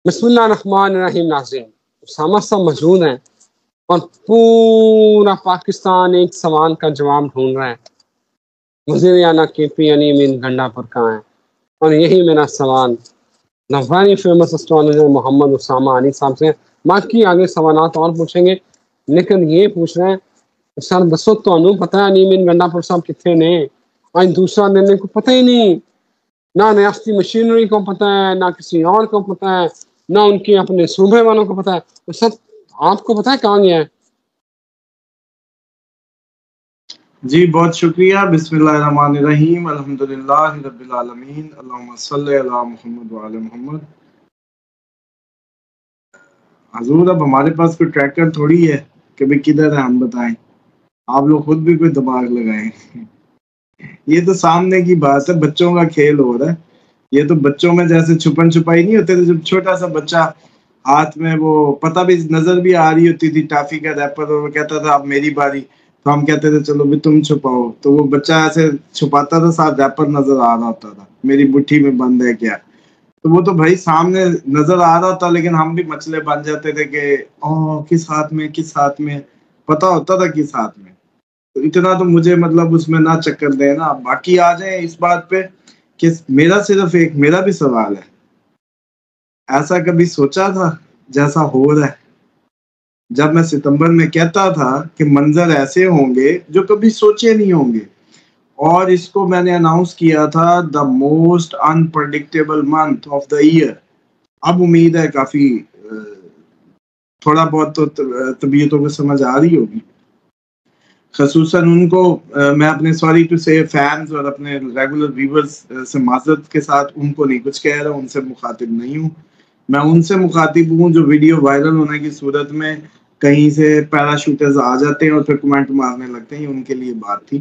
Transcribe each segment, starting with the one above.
بسم اللہ الرحمن الرحیم. ناظرین، اسامہ صاحب موجود ہیں اور پورا پاکستان ایک سوال کا جواب ڈھونڈ رہا ہے. وزیر اعلیٰ کے پی امین گنڈا پر کہاں ہیں؟ اور یہی میرا سوال دا ویری فیمس اسٹرالوجر محمد اسامہ علی صاحب سے. باقی آگے سوالات اور پوچھیں گے، لیکن یہ پوچھ رہے ہیں سر دسو تو پتہ ہے امین گنڈا پر صاحب کتنے نے؟ آج دوسرا دینے کو پتہ ہی نہیں، نہ ریاستی مشینری کو پتہ ہے، نہ کسی اور کو پتہ ہے، نہ ان کے اپنے صوبے والوں کو پتہ ہے. تو سب آپ کو پتہ ہے کہاں گیا ہے؟ جی بہت شکریہ. بسم اللہ الرحمن الرحیم. الحمدللہ رب العالمین. اللہم صلی علی محمد وعلی محمد. حضور اب ہمارے پاس کوئی ٹریکر تھوڑی ہے کہ بھئی کدھر ہے ہم بتائیں. آپ لوگ خود بھی کوئی دماغ لگائیں. یہ تو سامنے کی بات ہے، بچوں کا کھیل ہو رہا ہے. یہ تو بچوں میں جیسے چھپن چھپائی نہیں ہوتے تھے، جب چھوٹا سا بچہ ہاتھ میں وہ پتہ بھی نظر بھی آ رہی ہوتی تھی ٹافی کا ریپر، اور وہ کہتا تھا اب میری باری، تو ہم کہتے تھے چلو بھی تم چھپاؤ، تو وہ بچہ ایسے چھپاتا تھا، ساتھ ریپر نظر آ رہا ہوتا تھا میری مٹھی میں بند ہے کیا. تو وہ تو بھائی سامنے نظر آ رہا تھا، لیکن ہم بھی مچلے بن جاتے تھے کہ کس ہاتھ میں کس ہاتھ میں، پتا ہوتا تھا کس ہاتھ میں. تو اتنا تو مجھے مطلب اس میں نہ چکر دے نا. باقی آ جائیں اس بات پہ کہ میرا صرف ایک میرا بھی سوال ہے، ایسا کبھی سوچا تھا جیسا ہو رہا ہے؟ جب میں ستمبر میں کہتا تھا کہ منظر ایسے ہوں گے جو کبھی سوچے نہیں ہوں گے، اور اس کو میں نے اناؤنس کیا تھا the most unpredictable month of the year. اب امید ہے کافی تھوڑا بہت تو طبیعتوں کو سمجھ آ رہی ہوگی، خصوصاً ان کو. میں اپنے سوری ٹو سے فینز اور اپنے ریگولر ویورز سے معذرت کے ساتھ ان کو نہیں کچھ کہہ رہا، ان سے مخاطب نہیں ہوں. میں ان سے مخاطب ہوں جو ویڈیو وائرل ہونے کی صورت میں کہیں سے پیراشوٹرز آ جاتے ہیں اور پھر کمنٹ مارنے لگتے ہیں. ان کے لیے بات تھی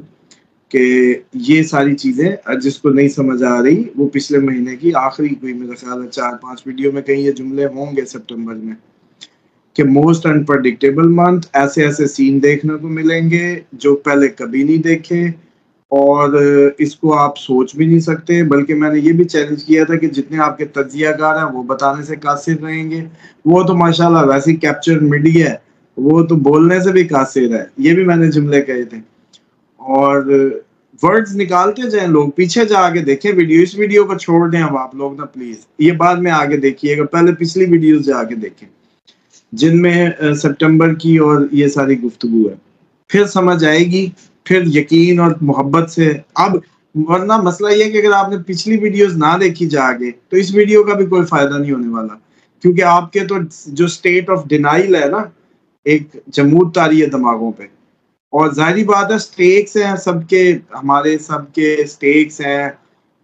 کہ یہ ساری چیزیں جس کو نہیں سمجھ آ رہی، وہ پچھلے مہینے کی آخری کوئی میرا خیال ہے 4-5 ویڈیو میں کہیں یہ جملے ہوں گے سپٹمبر میں کہ موسٹ انپرڈکٹیبل منتھ، ایسے ایسے سین دیکھنے کو ملیں گے جو پہلے کبھی نہیں دیکھے، اور اس کو آپ سوچ بھی نہیں سکتے. بلکہ میں نے یہ بھی چیلنج کیا تھا کہ جتنے آپ کے تجزیہ کار ہیں وہ بتانے سے قاصر رہیں گے. وہ تو ماشاءاللہ ویسی کیپچر میڈیا ہے، وہ تو بولنے سے بھی قاصر ہے. یہ بھی میں نے جملے کہے تھے. اور ورڈز نکالتے جائیں لوگ، پیچھے جا کے دیکھیں ویڈیو. اس ویڈیو کو چھوڑ دیں اب آپ لوگ نا پلیز، یہ بعد میں آگے دیکھیے گا، پہلے پچھلی ویڈیوز جا کے دیکھیں جن میں سپٹمبر کی اور یہ ساری گفتگو ہے. پھر سمجھ آئے گی، پھر یقین اور محبت سے. اب ورنہ مسئلہ یہ ہے کہ اگر آپ نے پچھلی ویڈیوز نہ دیکھی جا کے تو اس ویڈیو کا بھی کوئی فائدہ نہیں ہونے والا، کیونکہ آپ کے تو جو سٹیٹ آف ڈینائل ہے نا، ایک جمود طاری ہے دماغوں پہ. اور ظاہری بات ہے سٹیکس ہیں سب کے، ہمارے سب کے سٹیکس ہیں.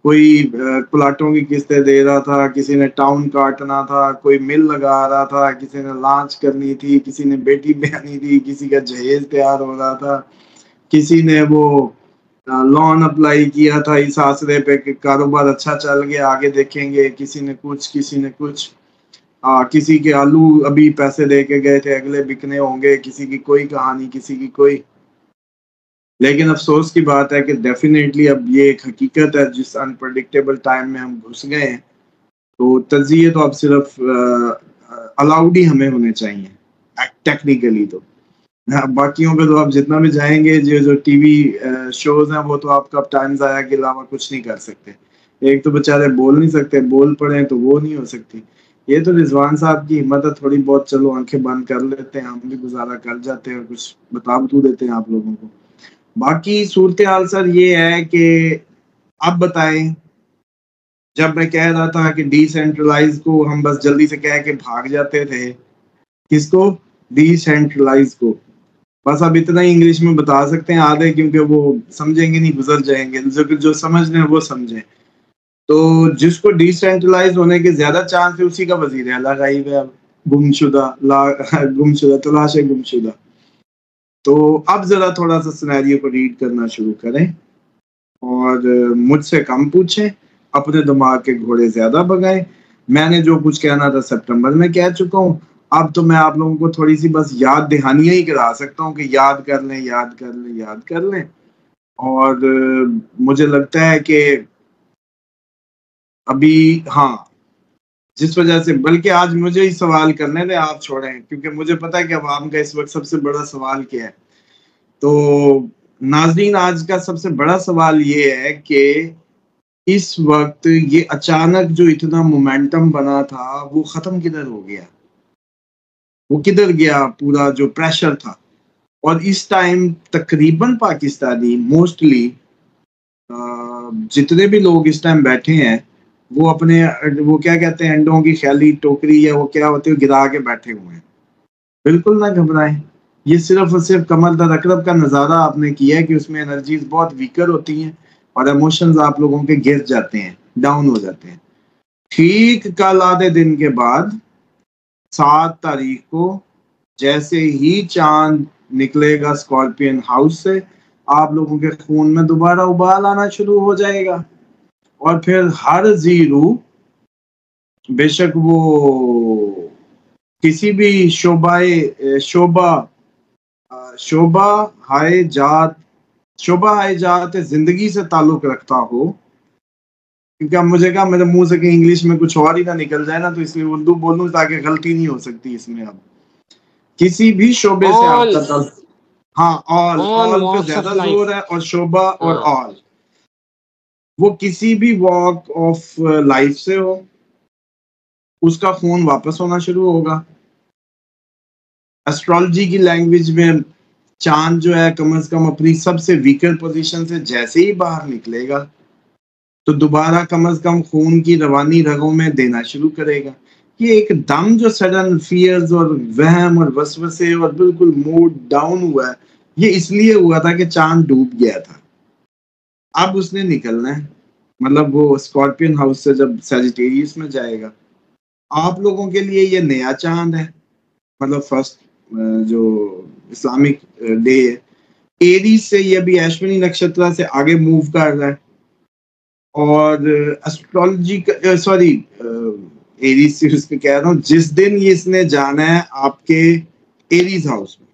کوئی پلاٹوں کی قسطیں دے رہا تھا، کسی نے ٹاؤن کاٹنا تھا، کوئی مل لگا رہا تھا، کسی نے لانچ کرنی تھی، کسی نے بیٹی بیانی تھی، کسی کا جہیز تیار ہو رہا تھا، کسی نے وہ لون اپلائی کیا تھا اس آسرے پہ کہ کاروبار اچھا چل گیا آگے دیکھیں گے. کسی نے کچھ، کسی نے کچھ. کسی کے آلو ابھی پیسے دے کے گئے تھے اگلے بکنے ہوں گے، کسی کی کوئی کہانی، کسی کی کوئی. لیکن افسوس کی بات ہے کہ ڈیفینیٹلی اب یہ ایک حقیقت ہے جس انپرڈکٹیبل ٹائم میں ہم گھس گئے ہیں. تو تجزیے تو اب صرف الاؤڈ ہی ہمیں ہونے چاہیے ٹیکنیکلی. تو باقیوں پہ تو آپ جتنا بھی جائیں گے، جو ٹی وی شوز ہیں وہ تو آپ کا ٹائم ضائع کے علاوہ کچھ نہیں کر سکتے. ایک تو بےچارے بول نہیں سکتے، بول پڑے تو وہ نہیں ہو سکتی. یہ تو رضوان صاحب کی ہمت ہے تھوڑی بہت، چلو آنکھیں بند کر لیتے ہیں، ہم بھی گزارا کر جاتے ہیں اور کچھ بتا بتو دیتے ہیں آپ لوگوں کو. باقی صورتحال سر یہ ہے کہ اب بتائیں، جب میں کہہ رہا تھا کہ ڈی سینٹرلائز کو ہم بس جلدی سے کہہ کے بھاگ جاتے تھے، کس کو؟ ڈی سینٹرلائز کو. بس اب اتنا ہی انگلش میں بتا سکتے ہیں آدھے، کیونکہ وہ سمجھیں گے نہیں، گزر جائیں گے. جو سمجھ رہے ہیں وہ سمجھیں. تو جس کو ڈی سینٹرلائز ہونے کے زیادہ چانس ہے اسی کا وزیر اعلیٰ غائب ہے اب، گمشدہ تلاش گمشدہ. تو اب ذرا تھوڑا سا سینیریو کو ریڈ کرنا شروع کریں اور مجھ سے کم پوچھیں، اپنے دماغ کے گھوڑے زیادہ بگائیں. میں نے جو کچھ کہنا تھا سپٹمبر میں کہہ چکا ہوں. اب تو میں آپ لوگوں کو تھوڑی سی بس یاد دہانیاں ہی کرا سکتا ہوں کہ یاد کر لیں، یاد کر لیں، یاد کر لیں. اور مجھے لگتا ہے کہ ابھی ہاں جس وجہ سے بلکہ آج مجھے ہی سوال کرنے دیں، آپ چھوڑیں، کیونکہ مجھے پتا ہے کہ عوام کا اس وقت سب سے بڑا سوال کیا ہے. تو ناظرین، آج کا سب سے بڑا سوال یہ ہے کہ اس وقت یہ اچانک جو اتنا مومنٹم بنا تھا وہ ختم کدھر ہو گیا، وہ کدھر گیا پورا جو پریشر تھا. اور اس ٹائم تقریباً پاکستانی موسٹلی جتنے بھی لوگ اس ٹائم بیٹھے ہیں وہ اپنے وہ کیا کہتے ہیں انڈوں کی خیالی ٹوکری یا وہ کیا ہوتے ہیں گرا کے بیٹھے ہوئے ہیں. بالکل نہ گھبرائیں، یہ صرف اور صرف کمر در اکرب کا نظارہ آپ نے کیا ہے کہ اس میں انرجیز بہت ویکر ہوتی ہیں اور ایموشنز آپ لوگوں کے گر جاتے ہیں، ڈاؤن ہو جاتے ہیں. ٹھیک کل آدھے دن کے بعد 7 تاریخ کو جیسے ہی چاند نکلے گا اسکارپین ہاؤس سے، آپ لوگوں کے خون میں دوبارہ ابال آنا شروع ہو جائے گا. اور پھر ہر زیرو، بے شک وہ کسی بھی شعبہ ہائے جات زندگی سے تعلق رکھتا ہو، کیونکہ اب مجھے کہا میرے منہ سے کہ انگلش میں کچھ اور ہی نہ نکل جائے نا، تو اس لیے اردو بولوں تاکہ غلطی نہیں ہو سکتی اس میں. اب کسی بھی شعبے سے آپ کا تعلق، ہاں آل پہ زیادہ زور ہے، اور شعبہ اور آل، وہ کسی بھی واک آف لائف سے ہو، اس کا خون واپس ہونا شروع ہوگا. ایسٹرالوجی کی لینگویج میں چاند جو ہے کم از کم اپنی سب سے ویکر پوزیشن سے جیسے ہی باہر نکلے گا تو دوبارہ کم از کم خون کی روانی رگوں میں دینا شروع کرے گا. یہ ایک دم جو سڈن فیئرز اور وہم اور وسوسے اور بالکل موڈ ڈاؤن ہوا ہے، یہ اس لیے ہوا تھا کہ چاند ڈوب گیا تھا. اب اس نے نکلنا ہے، مطلب وہ اسکارپین ہاؤس سے جب سیجیٹیریس میں جائے گا. آپ لوگوں کے لیے یہ نیا چاند ہے، مطلب فرسٹ جو اسلامک ڈے ہے. ایریز سے یہ ابھی ایشونی نکشترا سے آگے موو کر رہا ہے، اور اسٹرالوجی کا سوری ایریز سے اس کو کہہ رہا ہوں، جس دن یہ اس نے جانا ہے آپ کے ایریز ہاؤس میں،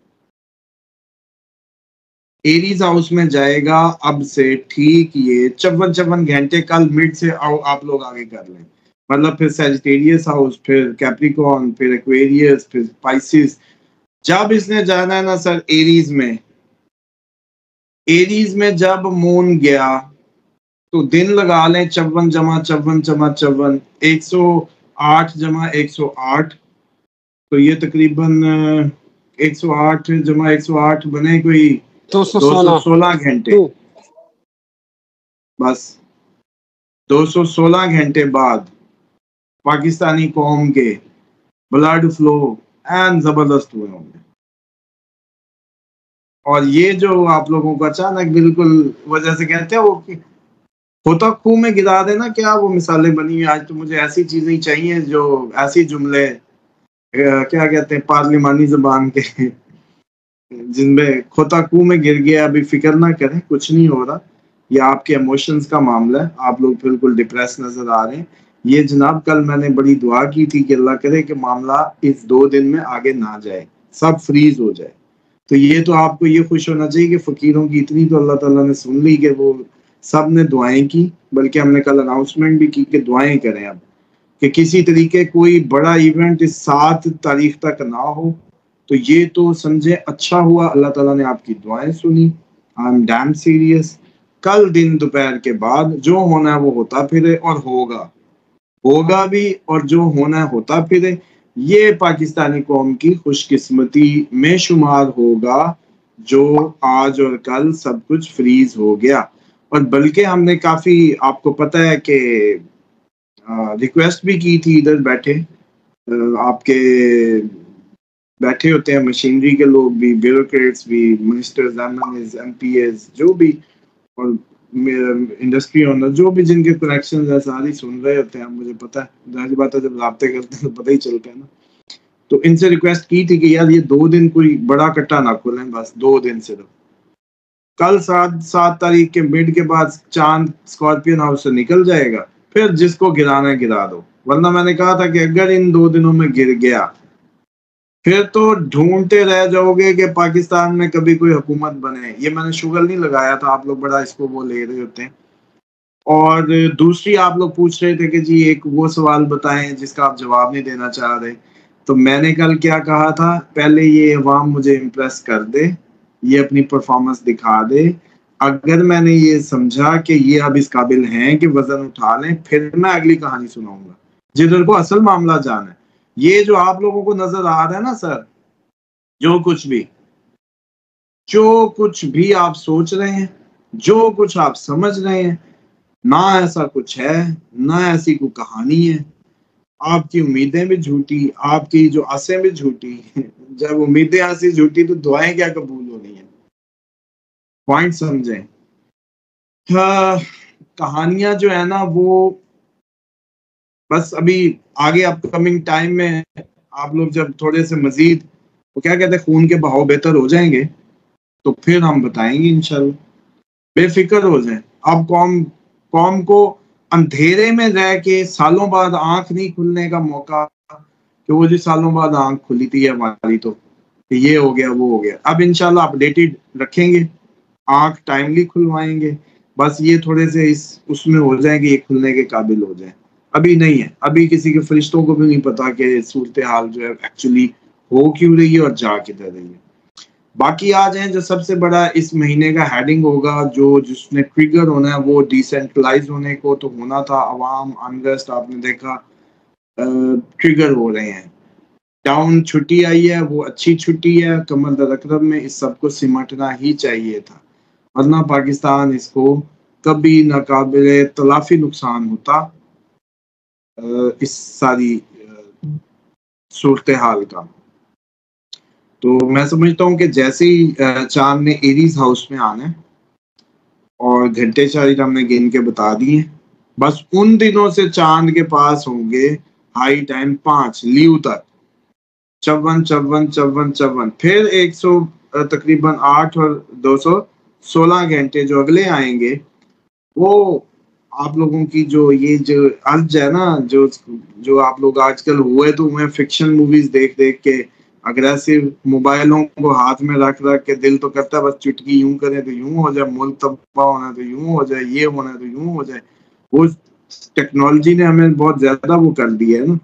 ایریز ہاؤس میں جائے گا اب سے ٹھیک یہ 54 گھنٹے کل مڈ سے آپ لوگ آگے کر لیں، مطلب پھر سیجیٹیریس ہاؤس، پھر کیپریکون، پھر ایکویریس، پھر اسپائسس. جب اس نے جانا ہے نا سر ایریز میں جب مون گیا تو دن لگا لیں 54 جمع 54 جمع 54، 108 جمع 108، تو یہ تقریباً 108 جمع 108 بنے کوئی 216 گھنٹے. بس 216 گھنٹے بعد پاکستانی قوم کے بلڈ فلو این زبردست ہوئے ہوں گے. اور یہ جو آپ لوگوں کو اچانک بالکل وجہ سے کہتے ہیں وہ ہوتا خوں میں گرا دینا، کیا وہ مثالیں بنی ہوئی. آج تو مجھے ایسی چیزیں چاہیے جو ایسی جملے کیا کہتے ہیں پارلیمانی زبان کے جن میں کھوتا کنو میں گر گیا، ابھی فکر نہ کریں، کچھ نہیں ہو رہا. یہ آپ کے ایموشنز کا معاملہ ہے، آپ لوگ بالکل ڈپریس نظر آ رہے ہیں. یہ جناب کل میں نے بڑی دعا کی تھی کہ اللہ کرے کہ معاملہ اس 2 دن میں آگے نہ جائے، سب فریز ہو جائے. تو یہ تو آپ کو یہ خوش ہونا چاہیے کہ فقیروں کی اتنی تو اللہ تعالیٰ نے سن لی کہ وہ سب نے دعائیں کی. بلکہ ہم نے کل اناؤنسمنٹ بھی کی کہ دعائیں کریں اب کہ کسی طریقے کوئی بڑا ایونٹ اس 7 تاریخ تک نہ ہو. تو یہ تو سمجھے اچھا ہوا اللہ تعالیٰ نے آپ کی دعائیں سنی. I am damn serious. کل دن دوپہر کے بعد جو ہونا ہے وہ ہوتا پھرے، اور ہوگا بھی، اور جو ہونا ہے ہوتا پھرے. یہ پاکستانی قوم کی خوش قسمتی میں شمار ہوگا جو آج اور کل سب کچھ فریز ہو گیا. اور بلکہ ہم نے کافی، آپ کو پتہ ہے کہ ریکویسٹ بھی کی تھی، ادھر بیٹھے آپ کے بیٹھے ہوتے ہیں مشینری کے لوگ بھی، بیوروکریٹس بھی، منسٹرز، ایم پی ایز، جو بھی، اور انڈسٹری اونر جو بھی جن کے کنیکشنز ہیں ساری سن رہے ہوتے ہیں. مجھے پتہ ہے، ظاہر بات ہے جب رابطے کرتے ہیں تو پتہ ہی چلتا ہے نا. تو ان سے ریکویسٹ کی تھی کہ یار یہ 2 دن کوئی بڑا کٹا نہ کھولیں، بس 2 دن صرف. کل 7 تاریخ کے مڈ کے بعد چاند اسکارپین ہاؤس سے نکل جائے گا، پھر جس کو گرانا ہے گرا دو. ورنہ میں نے کہا تھا کہ اگر ان 2 دنوں میں گر گیا پھر تو ڈھونڈتے رہ جاؤ گے کہ پاکستان میں کبھی کوئی حکومت بنے. یہ میں نے شوگر نہیں لگایا تھا، آپ لوگ بڑا اس کو وہ لے رہے ہوتے ہیں. اور دوسری آپ لوگ پوچھ رہے تھے کہ جی ایک وہ سوال بتائیں جس کا آپ جواب نہیں دینا چاہ رہے. تو میں نے کل کیا کہا تھا, پہلے یہ عوام مجھے امپریس کر دے, یہ اپنی پرفارمنس دکھا دے, اگر میں نے یہ سمجھا کہ یہ اب اس قابل ہیں کہ وزن اٹھا لیں, پھر میں اگلی کہانی سناؤں گا جدھر کو اصل معاملہ جانا ہے. یہ جو آپ لوگوں کو نظر آ رہا ہے نا سر, جو کچھ بھی آپ سوچ رہے ہیں, جو کچھ آپ سمجھ رہے ہیں, نہ ایسا کچھ ہے, نہ ایسی کوئی کہانی ہے. آپ کی امیدیں بھی جھوٹی, آپ کی جو آسیں بھی جھوٹی. جب امیدیں ایسی جھوٹی تو دعائیں کیا قبول ہو رہی ہیں. پوائنٹ سمجھیں. کہانیاں جو ہے نا وہ بس ابھی آگے اپ کمنگ ٹائم میں آپ لوگ جب تھوڑے سے مزید وہ کیا کہتے ہیں خون کے بہاؤ بہتر ہو جائیں گے تو پھر ہم بتائیں گے انشاءاللہ. بے فکر ہو جائیں. اب قوم کو اندھیرے میں رہ کے سالوں بعد آنکھ نہیں کھلنے کا موقع کہ وہ جو سالوں بعد آنکھ کھلی تھی ہماری, تو کہ یہ ہو گیا وہ ہو گیا. اب انشاءاللہ اپڈیٹڈ رکھیں گے, آنکھ ٹائملی کھلوائیں گے. بس یہ تھوڑے سے اس میں ہو جائیں کہ یہ کھلنے کے قابل ہو جائیں. ابھی نہیں ہے, ابھی کسی کے فرشتوں کو بھی نہیں پتا کہ صورتحال جو ہے ایکچولی ہو کیوں رہی ہے اور جا کدھر رہی ہے. باقی آ جائیں جو سب سے بڑا اس مہینے کا ہیڈنگ ہوگا, جس نے ٹریگر ہونا ہے, وہ ڈیسینٹرلائز ہونے کو تو ہونا تھا. عوام انریسٹ آپ نے دیکھا ٹریگر ہو رہے ہیں. ٹاؤن چھٹی آئی ہے, وہ اچھی چھٹی ہے. کمر درکرم میں اس سب کو سمٹنا ہی چاہیے تھا, ورنہ پاکستان اس کو کبھی ناقابل تلافی نقصان ہوتا اس ساری صورتحال کا. تو میں سمجھتا ہوں کہ جیسے ہی چاند نے ایریز ہاؤس میں آنا ہے اور گھنٹے شاید ہم نے گن کے بتا دیے, بس ان دنوں سے چاند کے پاس ہوں گے ہائی ٹائم 5 لیو تک 54 پھر 100 تقریباً 8 اور 216 گھنٹے جو اگلے آئیں گے, وہ آپ لوگوں کی جو یہ جو عرض ہے نا, جو آپ لوگ آج کل ہوئے فکشن موویز دیکھ کے اگریسو موبائلوں کو ہاتھ میں رکھ کے دل تو کرتا ہے بس چٹکی یوں کرے تو یوں ہو جائے, ملک تباہ ہونا تو یوں ہو جائے, یہ ہونا تو یوں ہو جائے. وہ ٹیکنالوجی نے ہمیں بہت زیادہ وہ کر دیا ہے نا.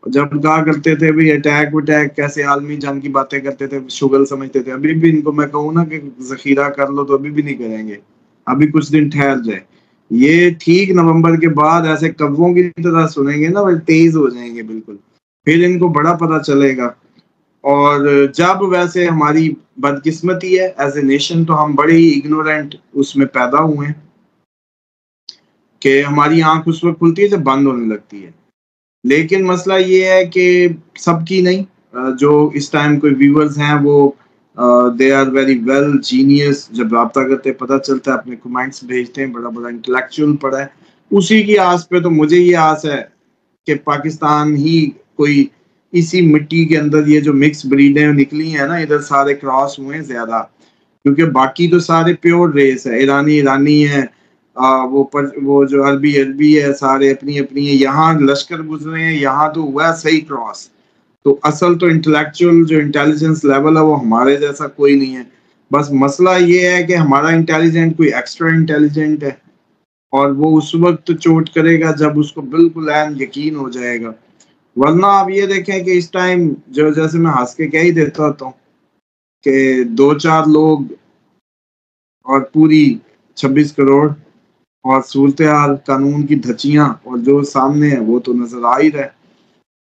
جب کہا کرتے تھے بھی اٹیک وٹیک کیسے عالمی جنگ کی باتیں کرتے تھے, شغل سمجھتے تھے. ابھی بھی ان کو میں کہوں نا کہ ذخیرہ کر لو تو ابھی بھی نہیں کریں گے, ابھی کچھ دن ٹھہر جائے. یہ ٹھیک نومبر کے بعد ایسے کبوں کی طرح سنیں گے نا, وہ تیز ہو جائیں گے بالکل, پھر ان کو بڑا پتہ چلے گا. اور جب ویسے ہماری بدقسمتی ہے ایز اے نیشن, تو ہم بڑے ہی اگنورینٹ اس میں پیدا ہوئے ہیں کہ ہماری آنکھ اس وقت کھلتی ہے جب بند ہونے لگتی ہے. لیکن مسئلہ یہ ہے کہ سب کی نہیں, جو اس ٹائم کوئی ویورز ہیں وہ they are very well genius, جب رابطہ کرتے پتہ چلتا ہے, اپنے کمنٹس بھیجتے ہیں, بڑا بڑا انٹلیکچوئل پڑا ہے. اسی کی آس پہ تو مجھے یہ آس ہے کہ پاکستان ہی کوئی اسی مٹی کے اندر یہ جو مکس بریڈیں نکلی ہیں نا, ادھر سارے کراس ہوئے ہیں زیادہ, کیونکہ باقی تو سارے پیور ریس ہے, ایرانی ہے, وہ جو عربی ہے, سارے اپنی اپنی. یہاں لشکر گزرے ہیں, یہاں تو ہوا صحیح کراس. تو اصل تو انٹلیکچوئل جو انٹیلیجنس لیول ہے وہ ہمارے جیسا کوئی نہیں ہے. بس مسئلہ یہ ہے کہ ہمارا انٹیلیجنٹ کوئی ایکسٹرا انٹیلیجنٹ ہے, اور وہ اس وقت چوٹ کرے گا جب اس کو بالکل عین یقین ہو جائے گا. ورنہ آپ یہ دیکھیں کہ اس ٹائم جو جیسے میں ہنس کے کہہ ہی دیتا ہوتا ہوں کہ 2-4 لوگ اور پوری 26 کروڑ اور صورتحال قانون کی دھچیاں اور جو سامنے ہے وہ تو نظر آ ہی رہا ہے.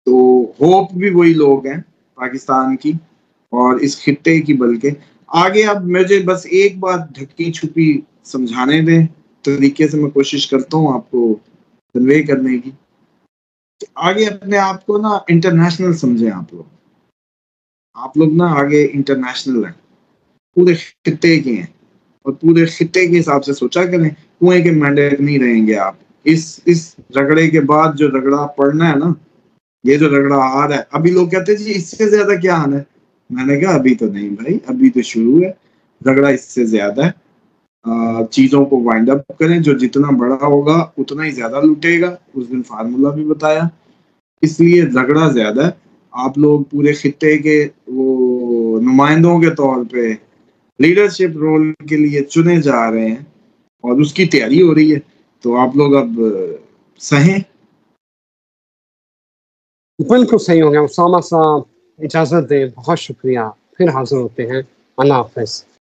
تو ہوپ بھی وہی لوگ ہیں پاکستان کی اور اس خطے کی. بلکہ آگے اب مجھے بس ایک بات ڈھکی چھپی سمجھانے دیں, طریقے سے میں کوشش کرتا ہوں آپ کو کنوے کرنے کی. آگے اپنے آپ کو نا انٹرنیشنل سمجھیں. آپ لوگ نا آگے انٹرنیشنل ہیں, پورے خطے کے ہیں, اور پورے خطے کے حساب سے سوچا کریں. کنویں کے مینڈیٹ نہیں رہیں گے آپ. اس رگڑے کے بعد جو رگڑا پڑنا ہے نا, یہ جو رگڑا آ رہا ہے, ابھی لوگ کہتے ہیں جی اس سے زیادہ کیا آنا ہے. میں نے کہا ابھی تو نہیں بھائی, ابھی تو شروع ہے. رگڑا اس سے زیادہ ہے. چیزوں کو وائنڈ اپ کریں, جو جتنا بڑا ہوگا اتنا ہی زیادہ لوٹے گا. اس دن فارمولا بھی بتایا, اس لیے رگڑا زیادہ ہے. آپ لوگ پورے خطے کے وہ نمائندوں کے طور پہ لیڈرشپ رول کے لیے چنے جا رہے ہیں, اور اس کی تیاری ہو رہی ہے. تو آپ لوگ اب سہیں. بالکل صحیح ہو گیا. اسامہ صاحب اجازت دیں, بہت شکریہ, پھر حاضر ہوتے ہیں. اللہ حافظ.